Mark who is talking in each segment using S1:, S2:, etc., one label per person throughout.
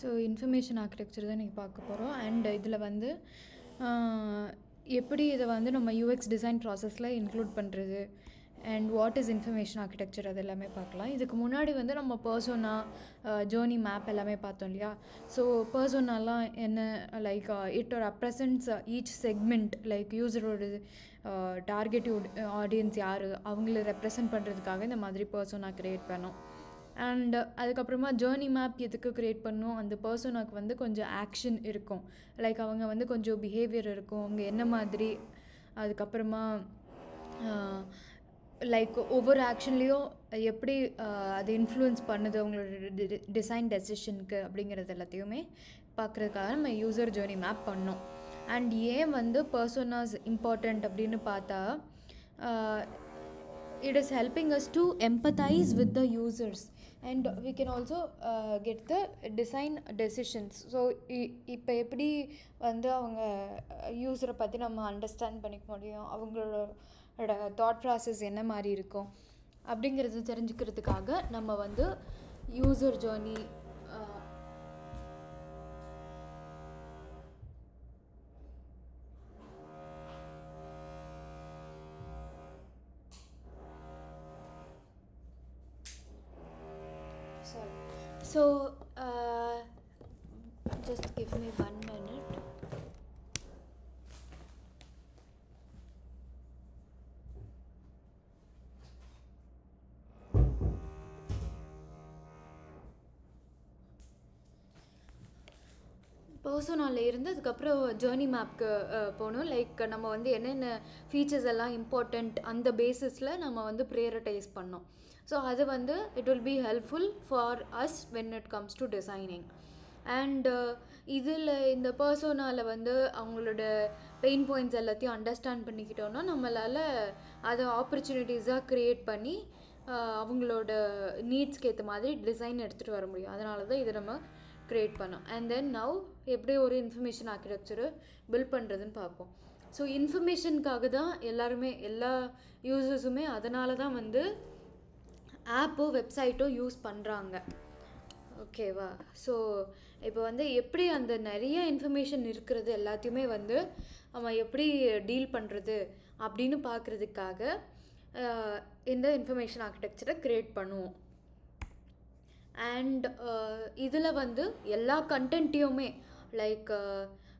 S1: So information architecture தான் இன்றைக்கி பார்க்க போகிறோம். அண்ட் இதில் வந்து எப்படி இதை வந்து நம்ம யூஎக்ஸ் டிசைன் ப்ராசஸில் இன்க்ளூட் பண்ணுறது and what is information architecture அது எல்லாமே பார்க்கலாம். இதுக்கு முன்னாடி வந்து நம்ம பர்சோனா ஜேர்னி மேப் எல்லாமே பார்த்தோம் இல்லையா. ஸோ பர்சோனாலாம் என்ன, like it represents each segment, like யூஸரோட டார்கெட் ஆடியன்ஸ் யார், அவங்கள ரெப்ரசன்ட் பண்ணுறதுக்காக இந்த மாதிரி பர்சோனா க்ரியேட் பண்ணோம். அண்ட் அதுக்கப்புறமா ஜேர்னி மேப் எதுக்கு க்ரியேட் பண்ணோம், அந்த பர்சனாக்கு வந்து கொஞ்சம் ஆக்ஷன் இருக்கும், லைக் அவங்க வந்து கொஞ்சம் பிஹேவியர் இருக்கும், அவங்க என்ன மாதிரி, அதுக்கப்புறமா லைக் ஒவ்வொரு ஆக்ஷன்லேயும் எப்படி அது இன்ஃப்ளூயன்ஸ் பண்ணுது அவங்களோட டிசைன் டெசிஷனுக்கு அப்படிங்கிறது எல்லாத்தையுமே பார்க்குறதுக்காக நம்ம யூசர் ஜேர்னி மேப் பண்ணோம். அண்ட் ஏன் வந்து பர்சோனாஸ் இம்பார்ட்டண்ட் அப்படின்னு பார்த்தா, it is helping us to empathize with the users and we can also get the design decisions. So இப்போ எப்படி வந்து அவங்க யூஸரை பற்றி நம்ம அண்டர்ஸ்டாண்ட் பண்ணிக்க முடியும், அவங்களோட தாட் ப்ராசஸ் என்ன மாதிரி இருக்கும் அப்படிங்கிறது தெரிஞ்சுக்கிறதுக்காக நம்ம வந்து user journey So just give me 1 minute. பர்சனால இருந்து அதுக்கப்புறம் ஜேர்னி மேப்க்கு போகணும். லைக் நம்ம வந்து என்னென்ன ஃபீச்சர்ஸ் எல்லாம் இம்பார்ட்டண்ட் அந்த பேசிஸில் நம்ம வந்து ப்ரையாரிட்டைஸ் பண்ணோம். ஸோ அது வந்து it will be helpful for us when it comes to designing. And இதில் இந்த பர்சோனாவில் வந்து அவங்களோட பெயின் பாயிண்ட்ஸ் எல்லாத்தையும் அண்டர்ஸ்டாண்ட் பண்ணிக்கிட்டோன்னா நம்மளால் அதை ஆப்பர்ச்சுனிட்டிஸாக க்ரியேட் பண்ணி அவங்களோட நீட்ஸ்க்கு ஏற்ற மாதிரி டிசைன் எடுத்துகிட்டு வர முடியும். அதனால தான் இதை நம்ம க்ரியேட் பண்ணோம். அண்ட் தென் நவ் எப்படி ஒரு இன்ஃபர்மேஷன் ஆர்கிடெக்சரை பில்ட் பண்ணுறதுன்னு பார்ப்போம். ஸோ இன்ஃபர்மேஷனுக்காக தான் எல்லாருமே, எல்லா யூசர்ஸுமே அதனால தான் வந்து ஆப்போ வெப்சைட்டோ யூஸ் பண்ணுறாங்க. ஓகேவா? ஸோ இப்போ வந்து எப்படி அந்த நிறைய இன்ஃபர்மேஷன் இருக்கிறது எல்லாத்தையுமே வந்து நம்ம எப்படி டீல் பண்ணுறது அப்படின்னு பார்க்குறதுக்காக இந்த இன்ஃபர்மேஷன் ஆர்கிடெக்சரை க்ரியேட் பண்ணுவோம். அண்ட் இதில் வந்து எல்லா கண்டென்ட்டையுமே, like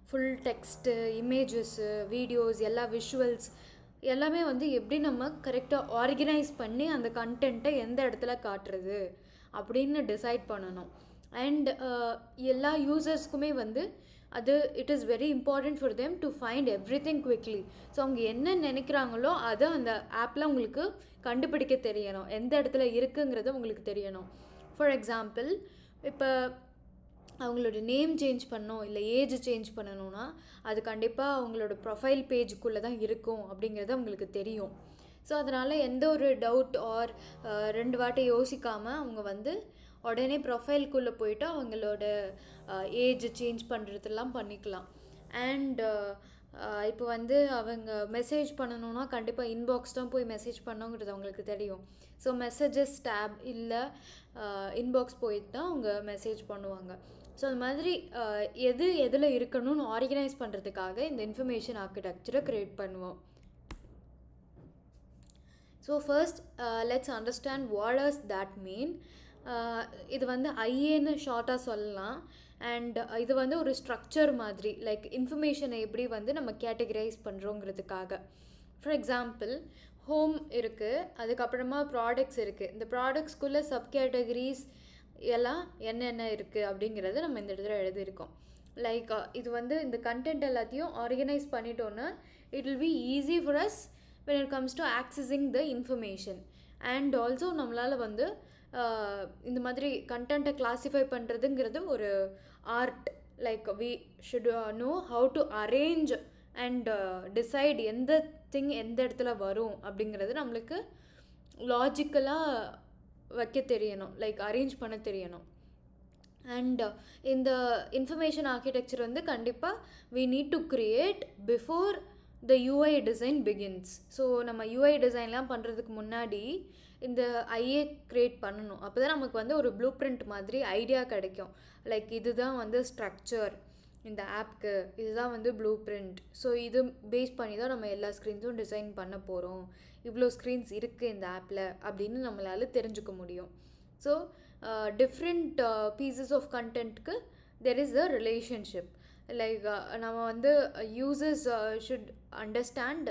S1: full text, images, videos, எல்லா விஷுவல்ஸ் எல்லாமே வந்து எப்படி நம்ம கரெக்டாக ஆர்கனைஸ் பண்ணி அந்த கண்டென்ட்டை எந்த இடத்துல காட்டுறது அப்படின்னு டிசைட் பண்ணணும். அண்ட் எல்லா யூசர்ஸ்க்குமே வந்து அது it is very important for them to find every thing quickly. So அவங்க என்ன நினைக்கிறாங்களோ அதை அந்த ஆப்பில் உங்களுக்கு கண்டுபிடிக்க தெரியணும், எந்த இடத்துல இருக்குங்கிறது உங்களுக்கு தெரியணும். ஃபார் எக்ஸாம்பிள், இப்போ அவங்களோட நேம் சேஞ்ச் பண்ணணும், இல்லை ஏஜ் சேஞ்ச் பண்ணணும்னா அது கண்டிப்பாக அவங்களோட ப்ரொஃபைல் பேஜுக்குள்ளே தான் இருக்கும் அப்படிங்கிறது அவங்களுக்கு தெரியும். ஸோ அதனால் எந்த ஒரு டவுட் ஆர் 2 வாட்டி யோசிக்காமல் அவங்க வந்து உடனே ப்ரொஃபைல்குள்ளே போய்ட்டு அவங்களோட ஏஜ் சேஞ்ச் பண்ணுறதெல்லாம் பண்ணிக்கலாம். அண்ட் இப்போ வந்து அவங்க மெசேஜ் பண்ணணுன்னா கண்டிப்பாக இன்பாக்ஸ் தான் போய் மெசேஜ் பண்ணோங்கிறது அவங்களுக்கு தெரியும். ஸோ மெசேஜஸ் டேப் இல்லை இன்பாக்ஸ் போயிட்டு தான் அவங்க மெசேஜ் பண்ணுவாங்க. ஸோ அது மாதிரி எதில் இருக்கணும்னு ஆர்கனைஸ் பண்ணுறதுக்காக இந்த இன்ஃபர்மேஷன் ஆர்கிடெக்சரை க்ரியேட் பண்ணுவோம். So first let's understand what does that mean. இது வந்து ஐஏன்னு ஷார்ட்டாக சொல்லலாம். அண்ட் இது வந்து ஒரு ஸ்ட்ரக்சர் மாதிரி, லைக் இன்ஃபர்மேஷனை எப்படி வந்து நம்ம கேட்டகரைஸ் பண்ணுறோங்கிறதுக்காக. ஃபார் எக்ஸாம்பிள், ஹோம் இருக்குது, அதுக்கப்புறமா ப்ராடக்ட்ஸ் இருக்குது. இந்த ப்ராடக்ட்ஸ்குள்ளே சப் கேட்டகரிஸ் எல்லாம் என்னென்ன இருக்குது அப்படிங்கிறத நம்ம இந்த இடத்துல எழுதியிருக்கோம். லைக் இது வந்து இந்த கண்டென்ட் எல்லாத்தையும் ஆர்கனைஸ் பண்ணிட்டோன்னா it will be easy for us when it comes to accessing the information. and also நம்மளால் வந்து இந்த மாதிரி கண்டென்ட்டை கிளாஸிஃபை பண்ணுறதுங்கிறது ஒரு art. Like we should know how to arrange and decide எந்த திங் எந்த இடத்துல வரும் அப்படிங்கிறது நம்மளுக்கு லாஜிக்கலாக வைக்க தெரியணும், லைக் அரேஞ்ச் பண்ண தெரியணும். அண்ட் இந்த இன்ஃபர்மேஷன் ஆர்கிடெக்சர் வந்து கண்டிப்பாக we need to create before the UI design begins. So நம்ம UI டிசைன்லாம் பண்ணுறதுக்கு முன்னாடி இந்த ஐஏ க்ரியேட் பண்ணணும். அப்போ தான் நமக்கு வந்து ஒரு ப்ளூ பிரிண்ட் மாதிரி ஐடியா கிடைக்கும். லைக் இதுதான் வந்து ஸ்ட்ரக்சர் இந்த ஆப்க்கு, இதுதான் வந்து ப்ளூ பிரிண்ட். ஸோ இது பேஸ் பண்ணி தான் நம்ம எல்லா ஸ்க்ரீன்ஸும் டிசைன் பண்ண போகிறோம். இவ்வளோ ஸ்க்ரீன்ஸ் இருக்குது இந்த ஆப்பில் அப்படின்னு நம்மளால் தெரிஞ்சுக்க முடியும். ஸோ டிஃப்ரெண்ட் பீசஸ் ஆஃப் கண்டென்ட்க்கு there is a relationship. Like நம்ம வந்து users should understand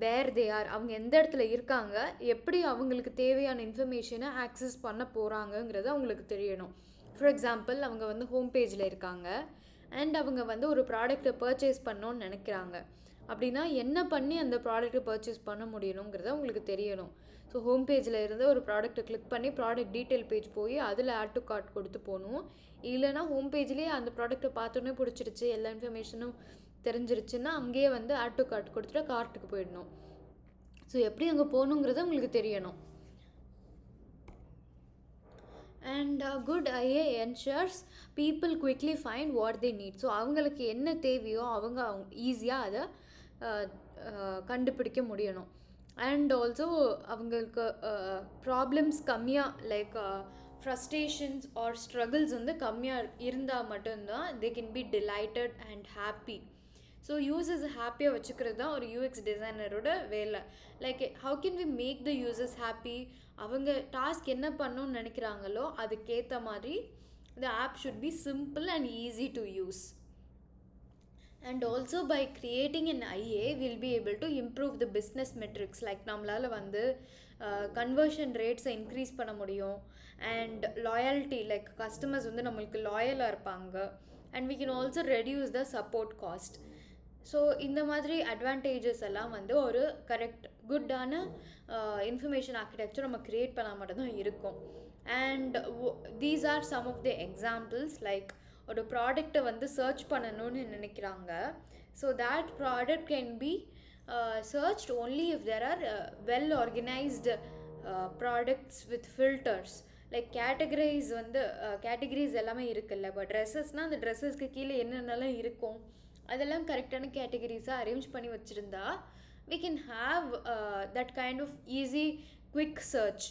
S1: where they are, அவங்க எந்த இடத்துல இருக்காங்க, எப்படி அவங்களுக்கு தேவையான இன்ஃபர்மேஷனை ஆக்சஸ் பண்ண போகிறாங்கங்கிறது அவங்களுக்கு தெரியணும். ஃபார் எக்ஸாம்பிள், அவங்க வந்து ஹோம் பேஜில் இருக்காங்க அண்ட் அவங்க வந்து ஒரு ப்ராடக்ட்டை பர்ச்சேஸ் பண்ணோன்னு நினைக்கிறாங்க. அப்படின்னா என்ன பண்ணி அந்த ப்ராடக்ட்டை பர்ச்சேஸ் பண்ண முடியணுங்கிறத அவங்களுக்கு தெரியணும். ஸோ ஹோம் பேஜில் இருந்து ஒரு ப்ராடக்ட்டை கிளிக் பண்ணி ப்ராடக்ட் டீட்டெயில் பேஜ் போய் அதில் ஆட் டு கார்ட் கொடுத்து போகணும். இல்லைனா ஹோம் பேஜ்லேயே அந்த ப்ராடக்ட்டை பார்த்தோன்னே பிடிச்சிருச்சு, எல்லா இன்ஃபர்மேஷனும் தெரிஞ்சிருச்சுன்னா அங்கேயே வந்து ஆட் டு கார்ட் கொடுத்துட்டு கார்ட்டுக்கு போயிடணும். ஸோ எப்படி அங்கே போகணுங்கிறது உங்களுக்கு தெரியணும். And good IA ensures people quickly find what they need. So அவங்களுக்கு என்ன தேவையோ அவங்க ஈஸியாக அதை கண்டுபிடிக்க முடியணும். அண்ட் ஆல்சோ அவங்களுக்கு ப்ராப்ளம்ஸ் கம்மியாக, லைக் ஃப்ரஸ்ட்ரேஷன்ஸ் ஆர் ஸ்ட்ரகிள்ஸ் வந்து கம்மியாக இருந்தால் மட்டும்தான் they can be delighted and happy. So users ஹாப்பியாக வச்சுக்கிறது தான் ஒரு யூஎக்ஸ் டிசைனரோட வேலை. Like how can we make the users happy? அவங்க டாஸ்க் என்ன பண்ணணும்னு நினைக்கிறாங்களோ அதுக்கேற்ற மாதிரி the app should be simple and easy to use. And also by creating an IA we'll be able to improve the business metrics. Like நம்மளால வந்து conversion rates increase பண்ண முடியும், and loyalty, like customers வந்து நம்மளுக்கு லாயலாக இருப்பாங்க, and we can also reduce the support cost. So இந்த மாதிரி advantages எல்லாம் வந்து ஒரு கரெக்ட் குட்டான இன்ஃபர்மேஷன் ஆர்கிடெக்சர் நம்ம க்ரியேட் பண்ணால் மட்டும்தான் இருக்கும். And these are some of the examples. Like ஒரு ப்ராடக்டை வந்து சர்ச் பண்ணணும்னு நினைக்கிறாங்க. So that product can be searched only if there are well organised products with filters. Like categorise வந்து கேட்டகரிஸ் எல்லாமே இருக்குல்ல. இப்போ ட்ரெஸ்ஸஸ்னால் அந்த ட்ரெஸ்ஸஸ்க்கு கீழே என்னென்னலாம் இருக்கும் அதெல்லாம் கரெக்டான கேட்டகரிஸாக அரேஞ்ச் பண்ணி வச்சுருந்தா we can have that kind of easy quick search.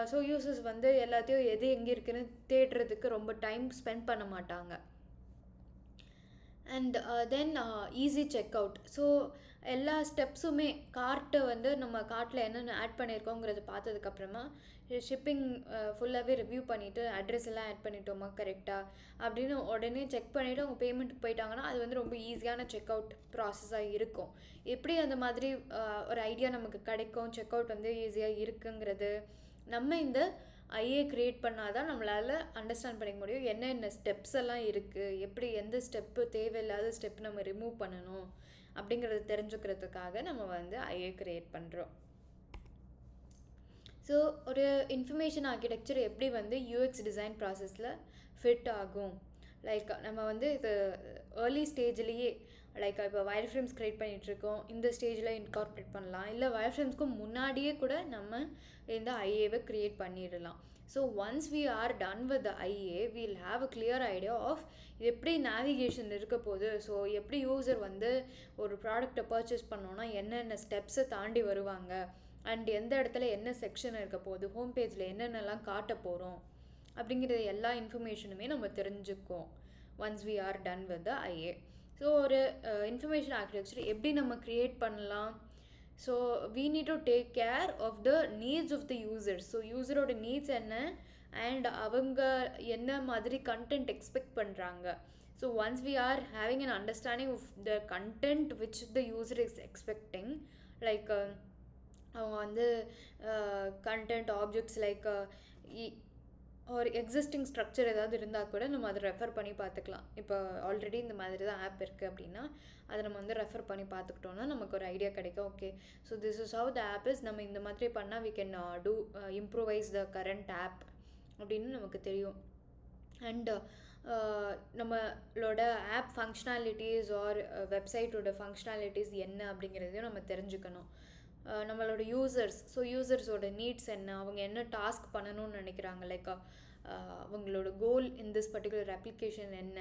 S1: So users வந்து எல்லாத்தையும் எது எங்கே இருக்குன்னு தேடுறதுக்கு ரொம்ப டைம் ஸ்பெண்ட் பண்ண மாட்டாங்க. And then easy check out. So எல்லா ஸ்டெப்ஸுமே கார்ட்டை வந்து நம்ம கார்ட்டில் என்னென்ன ஆட் பண்ணியிருக்கோங்கிறத பார்த்ததுக்கப்புறமா ஷிப்பிங் ஃபுல்லாகவே ரிவ்யூ பண்ணிவிட்டு அட்ரெஸ் எல்லாம் ஆட் பண்ணிட்டோமா கரெக்டாக அப்படின்னு உடனே செக் பண்ணிவிட்டு அவங்க பேமெண்ட்டுக்கு போயிட்டாங்கன்னா அது வந்து ரொம்ப ஈஸியான செக் அவுட் ப்ராசஸாக இருக்கும். எப்படி அந்த மாதிரி ஒரு ஐடியா நமக்கு கிடைக்கும் செக் அவுட் வந்து ஈஸியாக இருக்குங்கிறது நம்ம இந்த ஐஏ க்ரியேட் பண்ணால் தான் நம்மளால் அண்டர்ஸ்டாண்ட் பண்ணிக்க முடியும். என்னென்ன ஸ்டெப்ஸ் எல்லாம் இருக்குது, எப்படி எந்த ஸ்டெப்பு தேவையில்லாத ஸ்டெப் நம்ம ரிமூவ் பண்ணணும் அப்படிங்கிறத தெரிஞ்சுக்கிறதுக்காக நம்ம வந்து ஐஏ க்ரியேட் பண்ணுறோம். ஸோ ஒரு இன்ஃபர்மேஷன் ஆர்கிடெக்சர் எப்படி வந்து யூஎக்ஸ் டிசைன் ப்ராசஸில் ஃபிட் ஆகும்? லைக் நம்ம வந்து இது ஏர்லி ஸ்டேஜ்லேயே, லைக் இப்போ வயர் ஃப்ரேம்ஸ் க்ரியேட் பண்ணிகிட்ருக்கோம், இந்த ஸ்டேஜில் இன்கார்பரேட் பண்ணலாம். இல்லை வயர் ஃப்ரேம்ஸ்க்கு முன்னாடியே கூட நம்ம இந்த ஐஏவை க்ரியேட் பண்ணிடலாம். So once we are done with the IA we'll have a clear idea of எப்படி நேவிகேஷன் இருக்க போகுது. ஸோ எப்படி யூசர் வந்து ஒரு ப்ராடக்டை பர்ச்சேஸ் பண்ணோன்னா என்னென்ன ஸ்டெப்ஸை தாண்டி வருவாங்க, அண்ட் எந்த இடத்துல என்ன செக்ஷன் இருக்க போகுது, ஹோம் பேஜில் என்னென்னலாம் காட்ட போகிறோம் அப்படிங்கிற எல்லா இன்ஃபர்மேஷனுமே நம்ம தெரிஞ்சுக்குவோம் once we are done with the IA. So ஒரு இன்ஃபர்மேஷன் ஆர்கிடெக்சர் எப்படி நம்ம க்ரியேட் பண்ணலாம்? So we need to take care of the needs of the users. So யூசரோட நீட்ஸ் என்ன அண்ட் அவங்க என்ன மாதிரி கண்டென்ட் எக்ஸ்பெக்ட் பண்ணுறாங்க. So once we are having an understanding of the content which the user is expecting, like அவங்க வந்து content objects like ஒரு existing structure ஏதாவது இருந்தால் கூட நம்ம அதை ரெஃபர் பண்ணி பார்த்துக்கலாம். இப்போ ஆல்ரெடி இந்த மாதிரி தான் ஆப் இருக்குது அப்படின்னா அதை நம்ம வந்து ரெஃபர் பண்ணி பார்த்துக்கிட்டோன்னா நமக்கு ஒரு ஐடியா கிடைக்கும். Okay, so this is how the app is, நம்ம இந்த மாதிரி பண்ணால் we can do improvise the current app அப்படின்னு நமக்கு தெரியும். அண்ட் நம்மளோட ஆப் ஃபங்க்ஷனாலிட்டிஸ் ஆர் வெப்சைட்டோட ஃபங்க்ஷனாலிட்டிஸ் என்ன அப்படிங்கிறதையும் நம்ம தெரிஞ்சுக்கணும். நம்மளோட யூசர்ஸ், ஸோ யூசர்ஸோட நீட்ஸ் என்ன, அவங்க என்ன டாஸ்க் பண்ணணும்னு நினைக்கிறாங்க, லைக் அவங்களோட கோல் இன் திஸ் பர்டிகுலர் அப்ளிகேஷன் என்ன,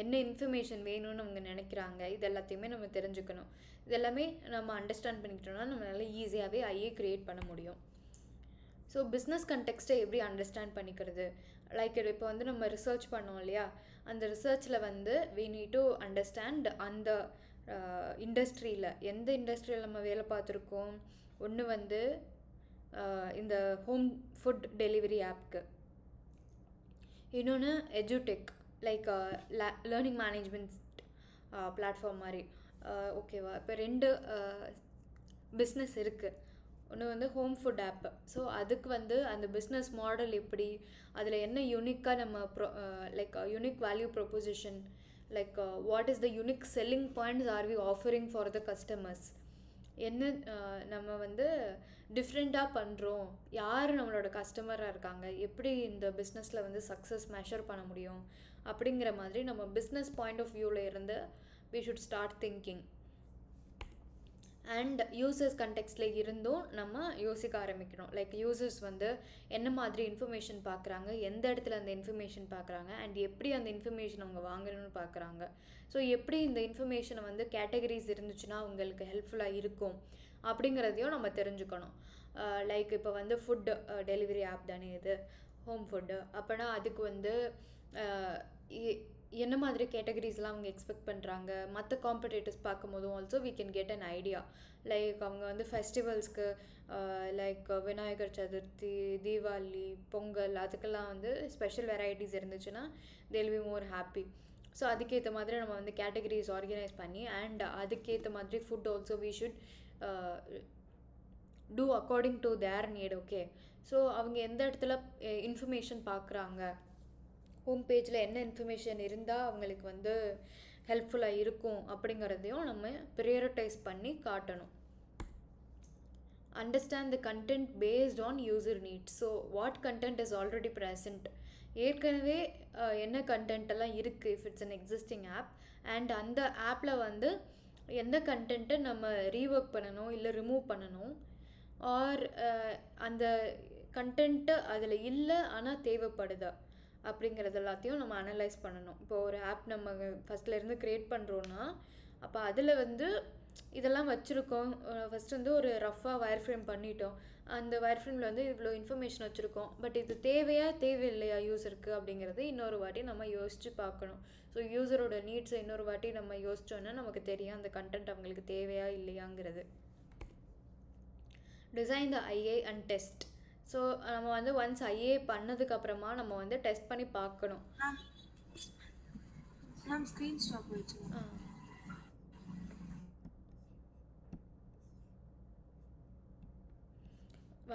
S1: என்ன இன்ஃபர்மேஷன் வேணும்னு அவங்க நினைக்கிறாங்க, இது எல்லாத்தையுமே நம்ம தெரிஞ்சுக்கணும். இதெல்லாமே நம்ம அண்டர்ஸ்டாண்ட் பண்ணிக்கிட்டோம்னா நம்மளால ஈஸியாகவே ஐஏ க்ரியேட் பண்ண முடியும். ஸோ பிஸ்னஸ் கண்டெக்ஸ்ட்டை எப்படி அண்டர்ஸ்டாண்ட் பண்ணிக்கிறது, லைக் இப்போ வந்து நம்ம ரிசர்ச் பண்ணோம் இல்லையா, அந்த ரிசர்ச்சில் வந்து we need to அண்டர்ஸ்டாண்ட் அந்த இண்டஸ்ட்ரியில் எந்த இண்டஸ்ட்ரியில் நம்ம வேலை பார்த்துருக்கோம். ஒன்று வந்து இந்த ஹோம் ஃபுட் டெலிவரி ஆப்க்கு, இன்னொன்று எஜுடெக் லைக் லேர்னிங் மேனேஜ்மெண்ட் பிளாட்ஃபார்ம் மாதிரி. ஓகேவா, இப்போ 2 பிஸ்னஸ் இருக்குது. ஒன்று வந்து ஹோம் ஃபுட் ஆப். ஸோ அதுக்கு வந்து அந்த பிஸ்னஸ் மாடல் எப்படி, அதில் என்ன யூனிக்காக நம்ம like unique value proposition, like what is the unique selling points are we offering for the customers, என்ன நம்ம வந்து டிஃப்ரெண்ட்டாக பண்ணுறோம், யார் நம்மளோட கஸ்டமராக இருக்காங்க, எப்படி இந்த பிஸ்னஸில் வந்து சக்ஸஸ் மெஷர் பண்ண முடியும் அப்படிங்கிற மாதிரி நம்ம பிஸ்னஸ் பாயிண்ட் ஆஃப் வியூவில் இருந்து we should start thinking. And users கண்டெக்ஸ்டில் இருந்தும் நம்ம யோசிக்க ஆரம்பிக்கணும். லைக் யூசர்ஸ் வந்து என்ன மாதிரி இன்ஃபர்மேஷன் பார்க்குறாங்க, எந்த இடத்துல அந்த இன்ஃபர்மேஷன் பார்க்குறாங்க, அண்ட் எப்படி அந்த இன்ஃபர்மேஷன் அவங்க வாங்கணும்னு பார்க்குறாங்க. ஸோ எப்படி இந்த இன்ஃபர்மேஷனை வந்து கேட்டகரிஸ் இருந்துச்சுன்னா அவங்களுக்கு ஹெல்ப்ஃபுல்லாக இருக்கும் அப்படிங்கிறதையும் நம்ம தெரிஞ்சுக்கணும். லைக் இப்போ வந்து ஃபுட் டெலிவரி ஆப் தானே இது, ஹோம் ஃபுட்டு. அப்போனா அதுக்கு வந்து என்ன மாதிரி கேட்டகரிஸ்லாம் அவங்க எக்ஸ்பெக்ட் பண்ணுறாங்க, மற்ற காம்படேட்டர்ஸ் பார்க்கும்போதும் also we can get an idea. Like அவங்க வந்து ஃபெஸ்டிவல்ஸ்க்கு லைக் விநாயகர் சதுர்த்தி, தீபாவளி, பொங்கல், அதுக்கெல்லாம் வந்து ஸ்பெஷல் வெரைட்டிஸ் இருந்துச்சுன்னா they'll be more happy. So அதுக்கேற்ற மாதிரி நம்ம வந்து கேட்டகரிஸ் ஆர்கனைஸ் பண்ணி, அண்ட் அதுக்கேற்ற மாதிரி food also we should do according to their need. Okay, so அவங்க எந்த இடத்துல இன்ஃபர்மேஷன் பார்க்குறாங்க, ஹோம் பேஜில் என்ன இன்ஃபர்மேஷன் இருந்தால் அவங்களுக்கு வந்து ஹெல்ப்ஃபுல்லாக இருக்கும் அப்படிங்கிறதையும் நம்ம ப்ரையாரிட்டைஸ் பண்ணி காட்டணும். Understand the content based on user needs. So what content is already present, ஏற்கனவே என்ன கண்டென்ட் எல்லாம் இருக்குது if it's an existing app, and அந்த ஆப்பில் வந்து எந்த கண்டென்ட்டை நம்ம ரீஒர்க் பண்ணணும் இல்லை ரிமூவ் பண்ணணும், ஆர் அந்த கண்டென்ட்டு அதில் இல்லை ஆனால் தேவைப்படுதா அப்படிங்கிறது எல்லாத்தையும் நம்ம அனலைஸ் பண்ணணும். இப்போ ஒரு ஆப் நம்ம ஃபஸ்ட்லேருந்து க்ரியேட் பண்ணுறோன்னா அப்போ அதில் வந்து இதெல்லாம் வச்சுருக்கோம். ஃபஸ்ட் வந்து ஒரு ரஃப்பாக வயர் ஃப்ரேம் பண்ணிட்டோம், அந்த வயர் ஃப்ரேமில் வந்து இவ்வளோ இன்ஃபர்மேஷன் வச்சுருக்கோம், பட் இது தேவையில்லையா யூஸருக்கு அப்படிங்கிறது இன்னொரு வாட்டி நம்ம யோசித்து பார்க்கணும். ஸோ யூஸரோட நீட்ஸை இன்னொரு வாட்டி நம்ம யோசித்தோன்னா நமக்கு தெரியும் அந்த கண்டென்ட் அவங்களுக்கு தேவையா இல்லையாங்கிறது. Design the IA and test. So நம்ம வந்து ஒன்ஸ் ஐஏ பண்ணதுக்கப்புறமா நம்ம வந்து டெஸ்ட் பண்ணி பார்க்கணும்.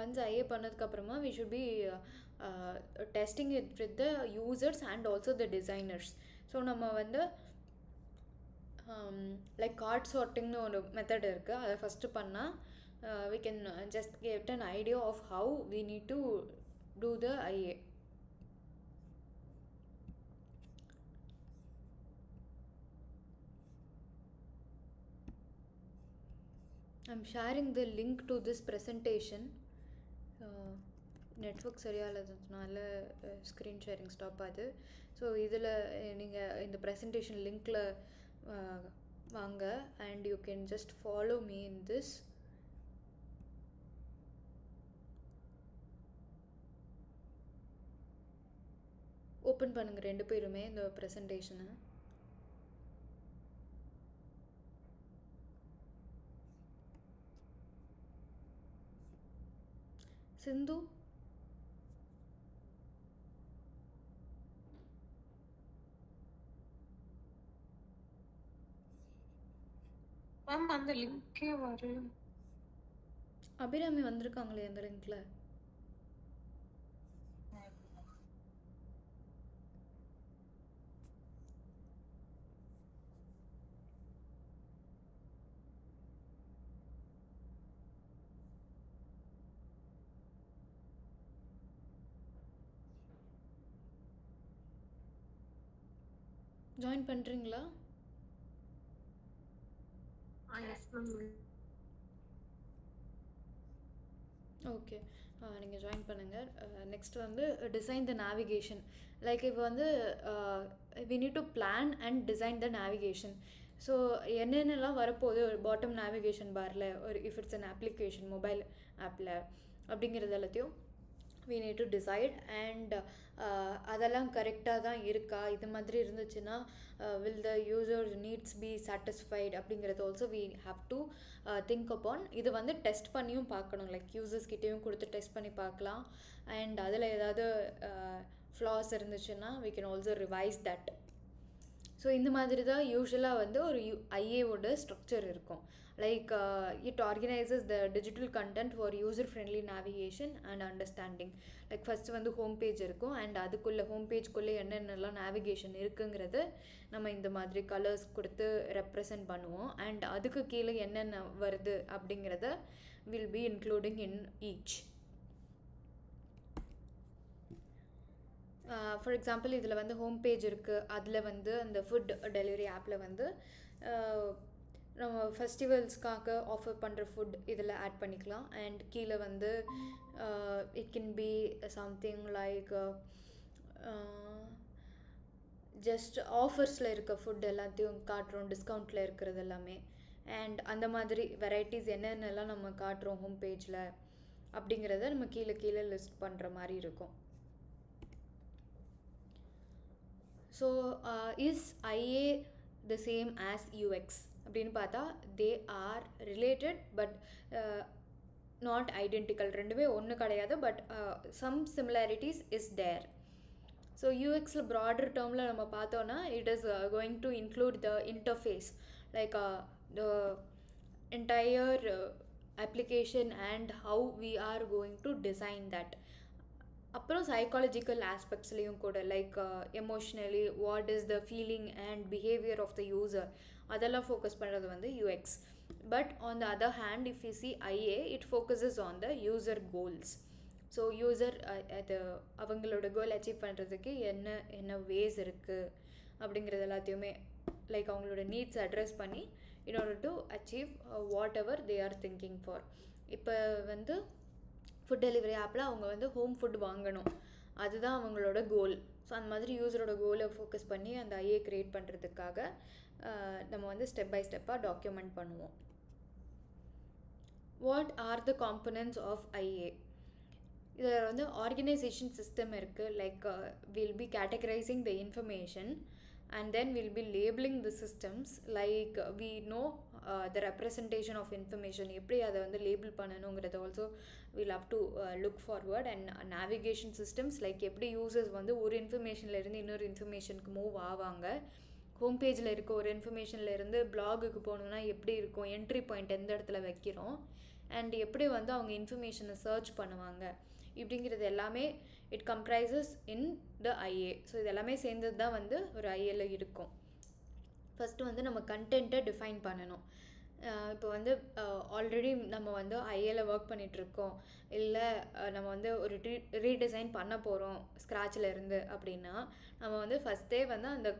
S1: ஒன்ஸ் ஐஏ பண்ணதுக்கப்புறமா we should be testing it with the users and also the designers. So நம்ம வந்து லைக் கார்ட் சார்ட்டிங்னு ஒரு மெத்தட் இருக்குது, அதை ஃபஸ்ட்டு பண்ணால் we can just get an idea of how we need to do the IA. I'm sharing the link to this presentation. Network சரியாக இல்லாததுனால screen sharing stop ஆகுது. So இதில் நீங்கள் இந்த ப்ரெசன்டேஷன் லிங்க்கில் வாங்க, and you can just follow me in this. Open பண்ணுங்கள் 2 பேருமே இந்த ப்ரெசன்டேஷனை. சிந்து,
S2: அந்த லிங்க்கே வரு.
S1: அபிராமி வந்திருக்காங்களே அந்த லிங்க்ல. ஜாயின் பண்ணுறீங்களா? ஓகே, நீங்கள் ஜாயின் பண்ணுங்கள். நெக்ஸ்ட் வந்து டிசைன் த நேவிகேஷன். லைக் இப்போ வந்து we need to plan and design the navigation. So என்னென்னலாம் வரப்போகுது ஒரு பாட்டம் நேவிகேஷன் பாரில், ஒரு if it's an application mobile ஆப்பில் அப்படிங்கிறது எல்லாத்தையும் we need to decide. And அதெல்லாம் கரெக்டாக தான் இருக்கா, இது மாதிரி இருந்துச்சுன்னா will the user needs be satisfied அப்படிங்கிறது also we have to think upon. இது வந்து டெஸ்ட் பண்ணியும் பார்க்கணும், லைக் யூசர்ஸ் கிட்டேயும் கொடுத்து டெஸ்ட் பண்ணி பார்க்கலாம். அண்ட் அதில் ஏதாவது ஃப்ளாஸ் இருந்துச்சுன்னா we can also revise that. So இந்த மாதிரி தான் யூஸ்வலாக வந்து ஒரு ஐஏவோட ஸ்ட்ரக்சர் இருக்கும். Like it organises the digital content for user friendly navigation and understanding. Like first வந்து ஹோம் பேஜ் இருக்கும், அண்ட் அதுக்குள்ளே ஹோம் பேஜ்குள்ளே என்னென்னலாம் நேவிகேஷன் இருக்குங்கிறது நம்ம இந்த மாதிரி கலர்ஸ் கொடுத்து ரெப்ரசன்ட் பண்ணுவோம். அண்ட் அதுக்கு கீழே என்னென்ன வருது அப்படிங்கிறத will be including in each. For example இதில் வந்து ஹோம் பேஜ் இருக்குது, அதில் வந்து அந்த ஃபுட் டெலிவரி ஆப்பில் வந்து நம்ம ஃபெஸ்டிவல்ஸ்க்காக ஆஃபர் பண்ணுற ஃபுட் இதில் ஆட் பண்ணிக்கலாம். அண்ட் கீழே வந்து it can be something like just ஆஃபர்ஸில் இருக்க ஃபுட் எல்லாத்தையும் காட்டுறோம், டிஸ்கவுண்ட்டில் இருக்கிறது எல்லாமே. அண்ட் அந்த மாதிரி வெரைட்டிஸ் என்னென்னலாம் நம்ம காட்டுறோம் ஹோம் பேஜில் அப்படிங்கிறத நம்ம கீழே கீழே லிஸ்ட் பண்ணுற மாதிரி இருக்கும். So is IA the same as UX அப்படின்னு பார்த்தா they are related but not identical. ரெண்டுமே ஒன்று கிடையாது, but some similarities is there. So யூஎக்ஸில் ப்ராடர் டேர்மில் நம்ம பார்த்தோன்னா it is going to include the interface, like the entire application and how we are going to design that. அப்புறம் psychological ஆஸ்பெக்ட்ஸ்லேயும் கூட, like emotionally what is the feeling and behaviour of the user, அதெல்லாம் focus பண்ணுறது வந்து UX. But on the other hand if you see IA it focuses on the user goals. So user அது அவங்களோட goal achieve பண்ணுறதுக்கு என்ன ways இருக்குது அப்படிங்கிறது எல்லாத்தையுமே, லைக் அவங்களோட நீட்ஸ் அட்ரெஸ் பண்ணி in order to achieve whatever they are thinking for. இப்போ வந்து ஃபுட் டெலிவரி ஆப்பில் அவங்க வந்து ஹோம் ஃபுட் வாங்கணும், அதுதான் அவங்களோட கோல். ஸோ அந்த மாதிரி யூஸரோட கோலை ஃபோக்கஸ் பண்ணி அந்த ஐஏ க்ரியேட் பண்ணுறதுக்காக நம்ம வந்து ஸ்டெப் பை ஸ்டெப்பாக டாக்குமெண்ட் பண்ணுவோம். What are the components of IA? இதில் வந்து ஆர்கனைசேஷன் சிஸ்டம் இருக்குது, like will be categorising the information and then we'll be labeling the systems, like we know the representation of information எப்படி அதை வந்து label பண்ணணுங்கிறது also we'll have to look forward. and navigation systems, like எப்படி users வந்து ஒரு இன்ஃபர்மேஷன்லேருந்து இன்னொரு இன்ஃபர்மேஷனுக்கு move ஆவாங்க, home பேஜில் இருக்க ஒரு இன்ஃபர்மேஷன்லேருந்து பிளாகுக்கு போகணுன்னா எப்படி இருக்கும், என்ட்ரி பாயிண்ட் எந்த இடத்துல வைக்கிறோம், அண்ட் எப்படி வந்து அவங்க இன்ஃபர்மேஷனை சர்ச் பண்ணுவாங்க, இப்படிங்கிறது எல்லாமே it comprises in the IA. So இது எல்லாமே சேர்ந்தது தான் வந்து ஒரு ஐஏல இருக்கும். ஃபஸ்ட்டு வந்து நம்ம கண்டென்ட்டை டிஃபைன் பண்ணணும். இப்போ வந்து ஆல்ரெடி நம்ம வந்து ஐஏல ஒர்க் பண்ணிகிட்ருக்கோம், இல்லை நம்ம வந்து ஒரு ரீடிசைன் பண்ண போகிறோம் ஸ்க்ராட்சில் இருந்து அப்படின்னா, நம்ம வந்து ஃபஸ்ட்டே வந்து அந்த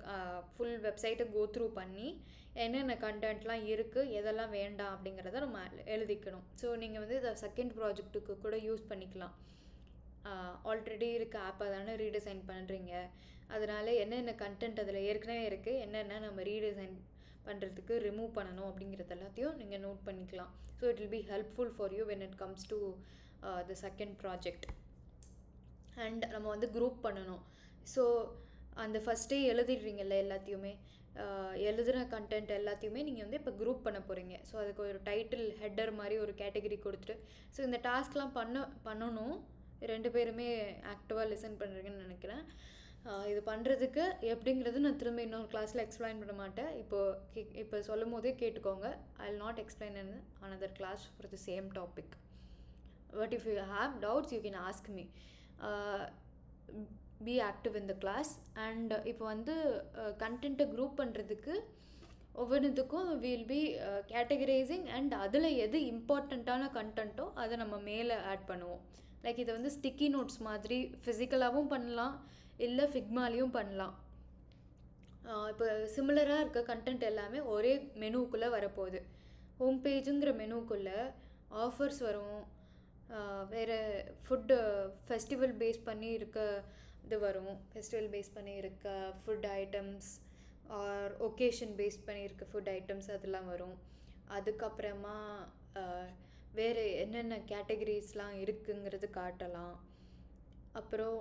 S1: ஃபுல் வெப்சைட்டை கோ த்ரூ பண்ணி என்னென்ன கண்டென்ட்லாம் இருக்குது, எதெல்லாம் வேண்டாம் அப்படிங்கிறத நம்ம எழுதிக்கணும். ஸோ நீங்கள் வந்து இதை செகண்ட் ப்ராஜெக்ட்டுக்கு கூட யூஸ் பண்ணிக்கலாம். ஆல்ரெடி இருக்க ஆப்பை தானே ரீடிசைன் பண்ணுறீங்க, அதனால் என்னென்ன கண்டென்ட் அதில் ஏற்கனவே இருக்குது, என்னென்ன நம்ம ரீடிசைன் பண்ணுறதுக்கு ரிமூவ் பண்ணணும் அப்படிங்கிறது எல்லாத்தையும் நீங்கள் நோட் பண்ணிக்கலாம். So it will be helpful for you when it comes to the second project. And நம்ம வந்து குரூப் பண்ணணும். ஸோ அந்த ஃபஸ்ட்டே எழுதிடுறீங்கல்ல எல்லாத்தையுமே, எழுதுகிற கண்டென்ட் எல்லாத்தையுமே நீங்கள் வந்து இப்போ குரூப் பண்ண போகிறீங்க. ஸோ அதுக்கு ஒரு டைட்டில் ஹெட்டர் மாதிரி ஒரு கேட்டகரி கொடுத்துட்டு, ஸோ இந்த டாஸ்க்லாம் பண்ணணும். ரெண்டு பேருமே ஆக்டிவாக லிசன் பண்ணுறீங்கன்னு நினைக்கிறேன். இது பண்ணுறதுக்கு எப்படிங்கிறது நான் திரும்ப இன்னொரு கிளாஸில் எக்ஸ்பிளைன் பண்ண மாட்டேன். இப்போ சொல்லும் போதே கேட்டுக்கோங்க. I will not explain in another class for the same topic. But if you have doubts you can ask me. Be active in the class. And இப்போ வந்து கண்டென்ட்டை குரூப் பண்ணுறதுக்கு ஒவ்வொன்றுத்துக்கும் வில் பி கேட்டகரைசிங், அண்ட் அதில் எது இம்பார்ட்டண்ட்டான கண்டென்ட்டோ அதை நம்ம மேலே ஆட் பண்ணுவோம். லைக் இதை வந்து ஸ்டிக்கி நோட்ஸ் மாதிரி ஃபிசிக்கலாகவும் பண்ணலாம், இல்லை ஃபிக்மாலையும் பண்ணலாம். இப்போ சிமிலராக இருக்க கண்டென்ட் எல்லாமே ஒரே மெனுக்குள்ளே வரப்போகுது. ஹோம் பேஜுங்கிற மெனுக்குள்ளே ஆஃபர்ஸ் வரும், வேறு ஃபுட்டு ஃபெஸ்டிவல் பேஸ் பண்ணி இருக்க இது வரும், ஃபெஸ்டிவல் பேஸ் பண்ணி இருக்க food items or occasion base பண்ணி இருக்க ஃபுட் ஐட்டம்ஸ் அதெல்லாம் வரும். அதுக்கப்புறமா வேறு என்னென்ன கேட்டகரிஸ்லாம் இருக்குங்கிறது காட்டலாம். அப்புறம்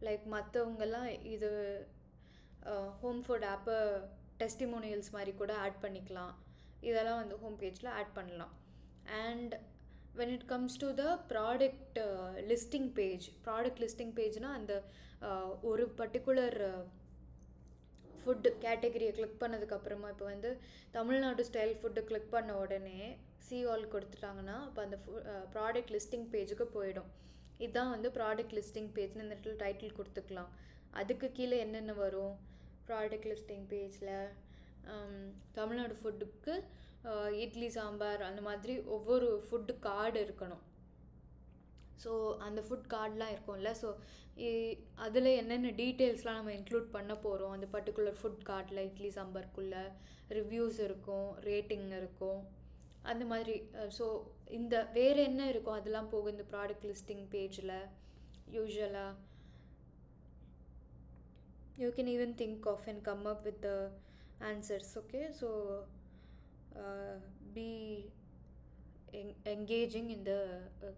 S1: லைக் மற்றவங்கெல்லாம் இது ஹோம் ஃபுட் ஆப்பை டெஸ்டிமோனியல்ஸ் மாதிரி கூட ஆட் பண்ணிக்கலாம். இதெல்லாம் வந்து ஹோம் பேஜில் ஆட் பண்ணலாம். And when it comes to the product listing page, product listing பேஜ்னால் அந்த ஒரு பர்டிகுலர் ஃபுட்டு கேட்டகரியை கிளிக் பண்ணதுக்கப்புறமா இப்போ வந்து தமிழ்நாடு ஸ்டைல் ஃபுட்டு கிளிக் பண்ண உடனே ஆல் கொடுத்துட்டாங்கன்னா அப்போ அந்த ப்ராடக்ட் லிஸ்டிங் பேஜுக்கு போயிடும். இதுதான் வந்து ப்ராடக்ட் லிஸ்டிங் பேஜ்னு இந்த இடத்துல டைட்டில் கொடுத்துக்கலாம். அதுக்கு கீழே என்னென்ன வரும் ப்ராடக்ட் லிஸ்டிங் பேஜில் தமிழ்நாடு ஃபுட்டுக்கு இட்லி சாம்பார் அந்த மாதிரி ஒவ்வொரு ஃபுட்டு கார்டு இருக்கணும். ஸோ அந்த ஃபுட் கார்டெலாம் இருக்கும்ல, ஸோ அதில் என்னென்ன டீட்டெயில்ஸ்லாம் நம்ம இன்க்ளூட் பண்ண போகிறோம் அந்த பர்டிகுலர் ஃபுட் கார்டில் இட்லி சாம்பார்க்குள்ளே ரிவ்யூஸ் இருக்கும், ரேட்டிங் இருக்கும், அந்த மாதிரி. ஸோ இந்த வேறு என்ன இருக்கும் அதெல்லாம் போகும் இந்த ப்ராடக்ட் லிஸ்டிங் பேஜில். யூஸ்வலாக you can even think of and come up with the answers. Okay, so be engaging in the